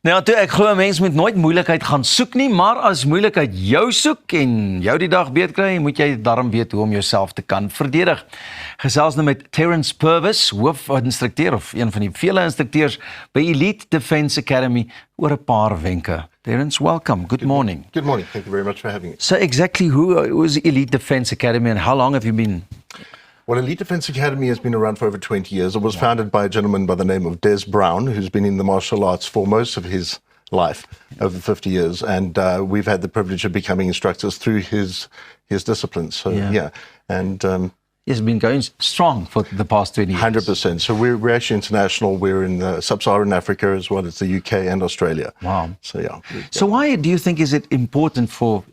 Nou, toe ek glo 'n mens moet nooit moeilikheid gaan soek nie, maar as moeilikheid jou soek en jou die dag beetkry, moet jy darm weet hoe om jouself te kan verdedig. Gesels nou met Terence Purves, hoofinstrukteur of een van die vele instrukteurs by Elite Defence Academy oor 'n paar wenke. Terence, welcome. Good morning. Good morning. Thank you very much for having me. So exactly who is Elite Defence Academy and how long have you been? Well, Elite Defence Academy has been around for over 20 years. It was founded by a gentleman by the name of Des Brown, who's been in the martial arts for most of his life, over 50 years. And we've had the privilege of becoming instructors through his discipline. So, yeah. And It's been going strong for the past 20 years. 100%. So we're actually international. We're in sub-Saharan Africa as well as the UK and Australia. Wow. So, yeah. So why do you think is it important for,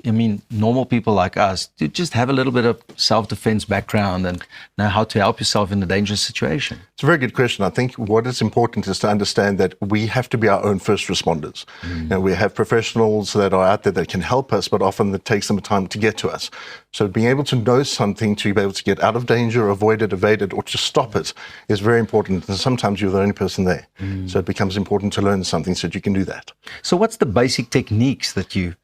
normal people like us to just have a little bit of self-defense background and know how to help yourself in a dangerous situation? It's a very good question. I think what is important is to understand that we have to be our own first responders. Now, we have professionals that are out there that can help us, but often it takes them time to get to us. So being able to know something, to be able to get out of danger, avoid it, evade it, or to stop it is very important. And sometimes you're the only person there. So it becomes important to learn something so that you can do that. So what's the basic techniques that you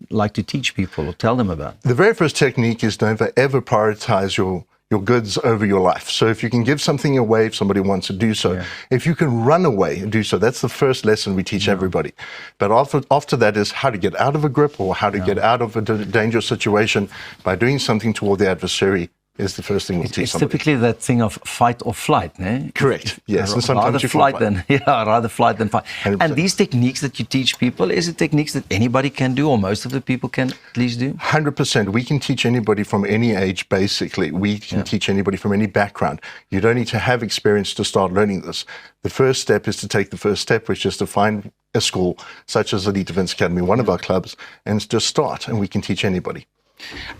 like to teach people or tell them about? The very first technique is never ever prioritize your goods over your life. So if you can give something away, if somebody wants to do so, if you can run away and do so, that's the first lesson we teach everybody. But after that is how to get out of a grip or how to get out of a dangerous situation by doing something toward the adversary is the first thing we'll teach somebody. Typically that thing of fight or flight, ne? Correct, yes. And sometimes rather you flight than, rather flight than fight. 100%. And these techniques that you teach people, is it techniques that anybody can do or most of the people can at least do? 100%. We can teach anybody from any age, basically. We can teach anybody from any background. You don't need to have experience to start learning this. The first step is to take the first step, which is to find a school, such as Elite Defence Academy, one of our clubs, and just start, and we can teach anybody.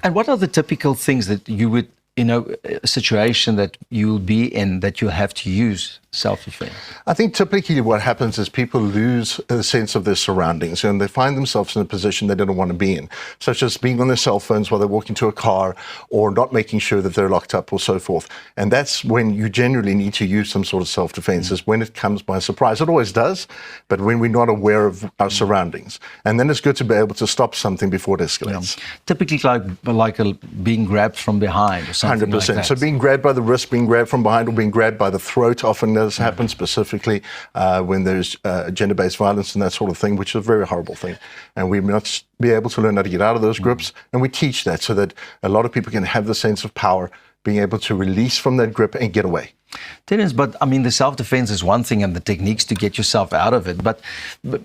And what are the typical things that you would, a situation that you'll be in that you have to use self-defense? I think typically what happens is people lose a sense of their surroundings and they find themselves in a position they don't want to be in, such as being on their cell phones while they're walking to a car or not making sure that they're locked up or so forth. And that's when you generally need to use some sort of self-defense, is when it comes by surprise. It always does, but when we're not aware of our surroundings. And then it's good to be able to stop something before it escalates. Typically like being grabbed from behind or something 100%. like that. So being grabbed by the wrist, being grabbed from behind, or being grabbed by the throat often does happen, specifically when there's gender-based violence and that sort of thing, which is a very horrible thing. And we must be able to learn how to get out of those grips, and we teach that so that a lot of people can have the sense of power, being able to release from that grip and get away. Terence, but the self-defense is one thing and the techniques to get yourself out of it, but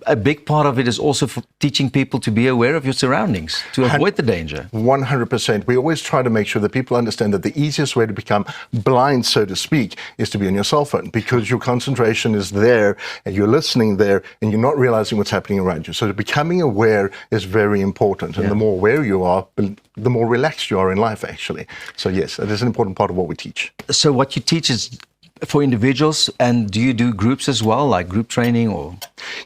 a big part of it is also for teaching people to be aware of your surroundings, to avoid the danger. 100%. We always try to make sure that people understand that the easiest way to become blind, so to speak, is to be on your cell phone, because your concentration is there and you're listening there and you're not realizing what's happening around you. So becoming aware is very important. And the more aware you are, the more relaxed you are in life, actually. So yes, it is an important part of what we teach. So what you teach is for individuals, and do you do groups as well, like group training or?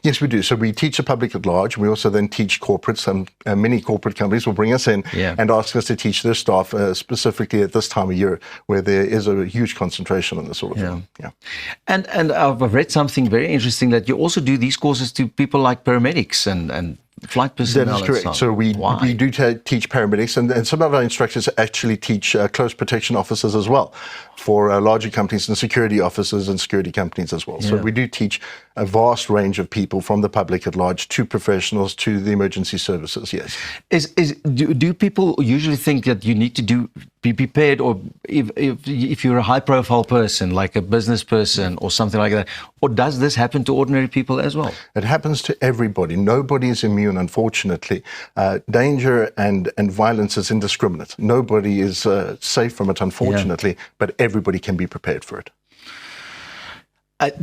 Yes, we do. So we teach the public at large. We also then teach corporates. Many corporate companies will bring us in and ask us to teach their staff, specifically at this time of year, where there is a huge concentration on this sort of thing. Yeah. And I've read something very interesting that you also do these courses to people like paramedics and flight personnel. That is correct. So we do teach paramedics, and some of our instructors actually teach close protection officers as well, for larger companies and security officers and security companies as well. So we do teach a vast range of people, from the public at large to professionals to the emergency services, yes. Do people usually think that you need to be prepared, or if you're a high-profile person, like a business person or something like that, or does this happen to ordinary people as well? It happens to everybody. Nobody is immune, unfortunately. Danger and violence is indiscriminate. Nobody is safe from it, unfortunately, but everybody can be prepared for it.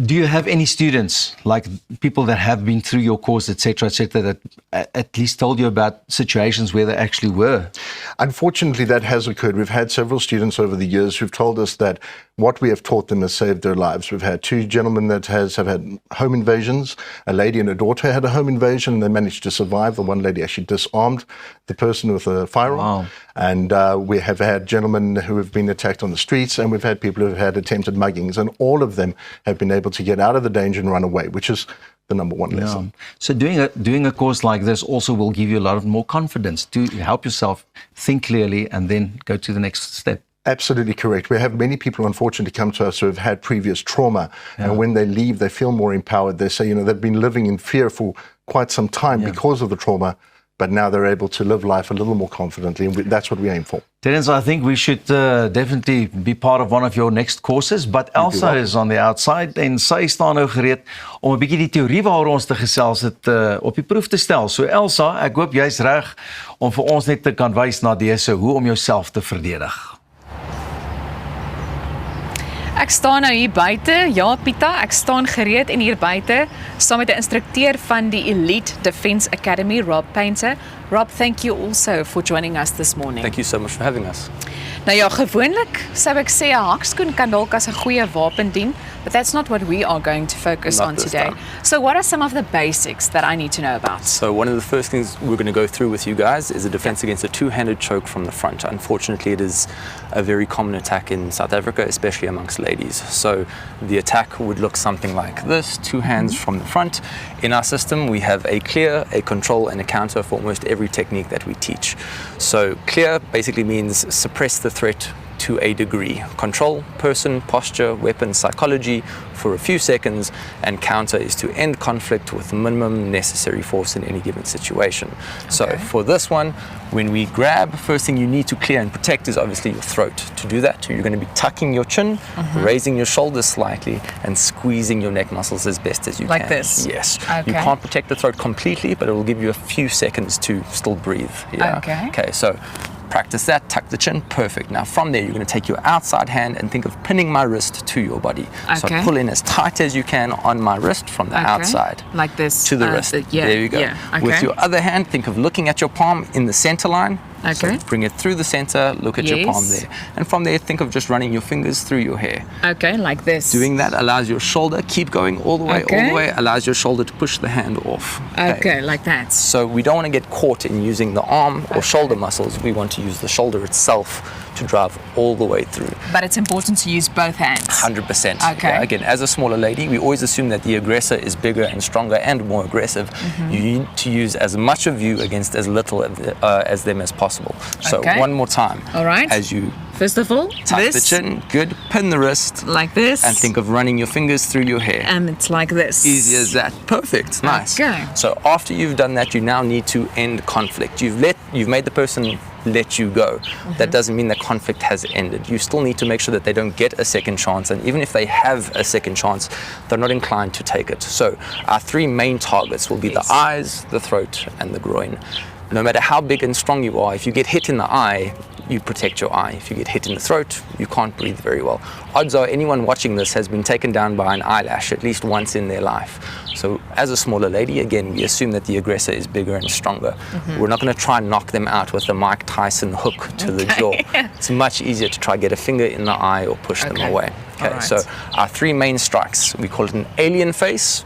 Do you have any students, like people that have been through your course, et cetera, that at least told you about situations where they actually were? Unfortunately, that has occurred. We've had several students over the years who've told us that what we have taught them has saved their lives. We've had two gentlemen that have had home invasions. A lady and a daughter had a home invasion, and they managed to survive. The one lady actually disarmed the person with a firearm. Wow. And we have had gentlemen who have been attacked on the streets, and we've had people who have had attempted muggings, and all of them have been able to get out of the danger and run away, which is the number one lesson. So doing a course like this also will give you a lot of more confidence to help yourself think clearly and then go to the next step. Absolutely correct. We have many people, unfortunately, come to us who have had previous trauma, and when they leave, they feel more empowered. They say, they've been living in fear for quite some time because of the trauma, but now they're able to live life a little more confidently, and that's what we aim for. Terence, I think we should definitely be part of one of your next courses, but Elsa is on the outside en sy staan nou gereed om 'n bietjie die teorie waaroor ons te gesels het op die proef te stel. So Elsa, ek hoop jy's reg om vir ons net te kan wys na dese hoe om jouself te verdedig. Ek staan nou hier buite. Ja, Pieter, ek staan gereed en hier buite saam met 'n instrukteur van die Elite Defence Academy, Rob Paynter. Rob, thank you also for joining us this morning. Thank you so much for having us. Nou ja, gewoonlik sou ek sê 'n hakskoen kan dalk as 'n goeie wapen dien, but that's not what we are going to focus on today. So what are some of the basics that I need to know about? So one of the first things we're going to go through with you guys is a defense against a two-handed choke from the front. Unfortunately, it is a very common attack in South Africa, especially amongst ladies. So the attack would look something like this, two hands from the front. In our system, we have a clear, a control, and a counter for almost every technique that we teach. So clear basically means suppress the threat to a degree. Control, person, posture, weapon, psychology for a few seconds, and counter is to end conflict with minimum necessary force in any given situation. So for this one, when we grab, first thing you need to clear and protect is obviously your throat. To do that, you're going to be tucking your chin, raising your shoulders slightly, and squeezing your neck muscles as best as you can. Like this? Yes. You can't protect the throat completely, but it will give you a few seconds to still breathe. Yeah. Okay, so practice that, tuck the chin, perfect. Now from there, you're going to take your outside hand and think of pinning my wrist to your body. So pull in as tight as you can on my wrist from the outside. Like this? To the wrist. There you go. With your other hand, think of looking at your palm in the center line. So bring it through the center, look at your palm there. And from there, think of just running your fingers through your hair. Okay, like this. Doing that allows your shoulder, keep going all the way, allows your shoulder to push the hand off. Okay, like that. So we don't want to get caught in using the arm or shoulder muscles. We want to use the shoulder itself to drive all the way through. But it's important to use both hands. 100%. Again, as a smaller lady, we always assume that the aggressor is bigger and stronger and more aggressive. You need to use as much of you against as little as them as possible. So one more time. All right. As you first of all, tuck the chin, good, pin the wrist. Like this. And think of running your fingers through your hair. And it's like this. Easy as that. Perfect. Nice. Okay. So after you've done that, you now need to end conflict. You've made the person let you go. That doesn't mean the conflict has ended. You still need to make sure that they don't get a second chance, and even if they have a second chance, they're not inclined to take it. So our three main targets will be the eyes, the throat, and the groin. No matter how big and strong you are, if you get hit in the eye, you protect your eye. If you get hit in the throat, you can't breathe very well. Odds are anyone watching this has been taken down by an eyelash at least once in their life. So as a smaller lady, again, we assume that the aggressor is bigger and stronger. We're not going to try and knock them out with a Mike Tyson hook to the jaw. It's much easier to try get a finger in the eye or push them away. So our three main strikes, we call it an alien face,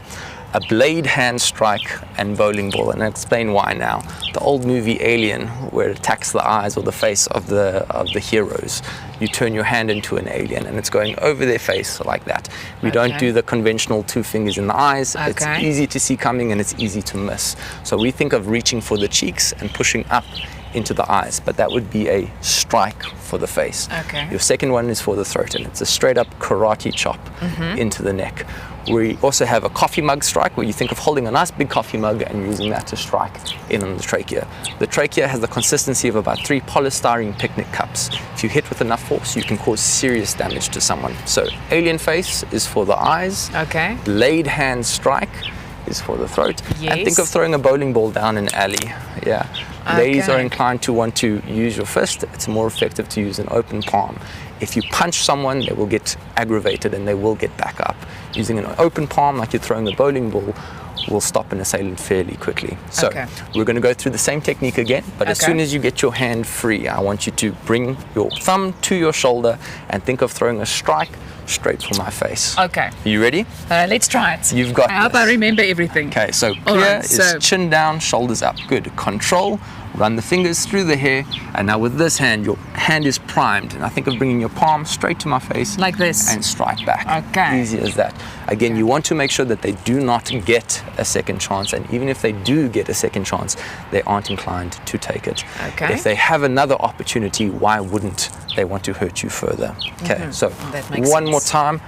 a blade hand strike, and bowling ball, and I'll explain why now. The old movie Alien, where it attacks the eyes or the face of the heroes, you turn your hand into an alien and it's going over their face like that. We don't do the conventional two fingers in the eyes. It's easy to see coming and it's easy to miss. So we think of reaching for the cheeks and pushing up into the eyes, but that would be a strike for the face. Your second one is for the throat, and it's a straight up karate chop into the neck. We also have a coffee mug strike, where you think of holding a nice big coffee mug and using that to strike in on the trachea. The trachea has the consistency of about 3 polystyrene picnic cups. If you hit with enough force, you can cause serious damage to someone. So alien face is for the eyes. Blade hand strike is for the throat. And think of throwing a bowling ball down an alley. Ladies are inclined to want to use your fist. It's more effective to use an open palm. If you punch someone, they will get aggravated and they will get back up. Using an open palm, like you're throwing a bowling ball, will stop an assailant fairly quickly. So we're going to go through the same technique again, but as soon as you get your hand free, I want you to bring your thumb to your shoulder and think of throwing a strike straight for my face. You ready? Let's try it. You've got I hope I remember everything. So clear is chin down, shoulders up. Good. Control, run the fingers through the hair, and now with this hand, your hand is primed. And I think of bringing your palm straight to my face. Like this? And strike back. Okay. Easy as that. Again, you want to make sure that they do not get a second chance, and even if they do get a second chance, they aren't inclined to take it. Okay. If they have another opportunity, why wouldn't they want to hurt you further? Okay, so That makes one sense. more time.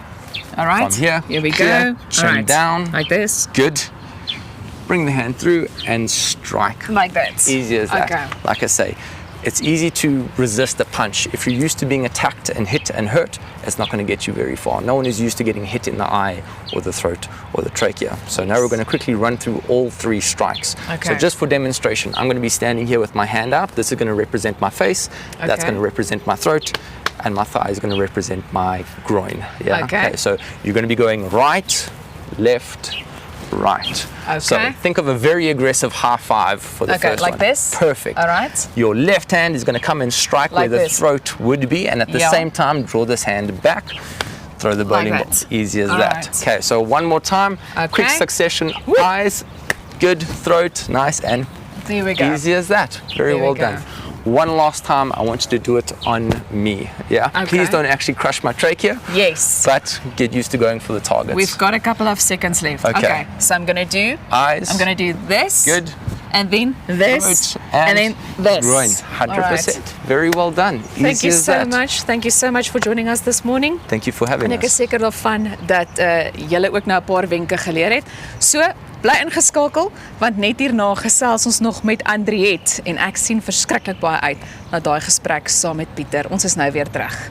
All right. From here, we here, go. chin All right. down. Like this. Good. Bring the hand through and strike. Like that. Easy as that. Okay. Like I say, it's easy to resist a punch. If you're used to being attacked and hit and hurt, it's not going to get you very far. No one is used to getting hit in the eye or the throat or the trachea. So now we're going to quickly run through all 3 strikes. Okay. So just for demonstration, I'm going to be standing here with my hand out. This is going to represent my face. That's Okay. going to represent my throat. And my thigh is going to represent my groin. Yeah. Okay. So you're going to be going right, left, right. Okay. So think of a very aggressive high five for the Okay, first like one. this? Perfect. All right. Your left hand is going to come and strike Like where the this. throat would be, and at the Yeah. same time, draw this hand back. Throw the bowling Like ball. that. Easy as All that. right. Okay, so one more time. Quick Okay. succession. Eyes, good. Throat, nice, and There we go. easy as that. Very There we well go. done. One last time, I want you to do it on me. Yeah. Okay. Please don't actually crush my trachea, Yes. but get used to going for the targets. We've got a couple of seconds left. Okay. So I'm going to do Eyes. I'm going to do this. Good. And then this. Throat And then this. Groin. 100%. Very well done. Thank Easy you as so that. much. Thank you so much for joining us this morning. Thank you for having En ek is us. seker daarvan dat julle ook nou 'n paar wenke geleer het. So, bly ingeskakel want net hierna gesels ons nog met Andriet en ek sien verskriklik baie uit na daai gesprek saam met Pieter. Ons is nou weer terug.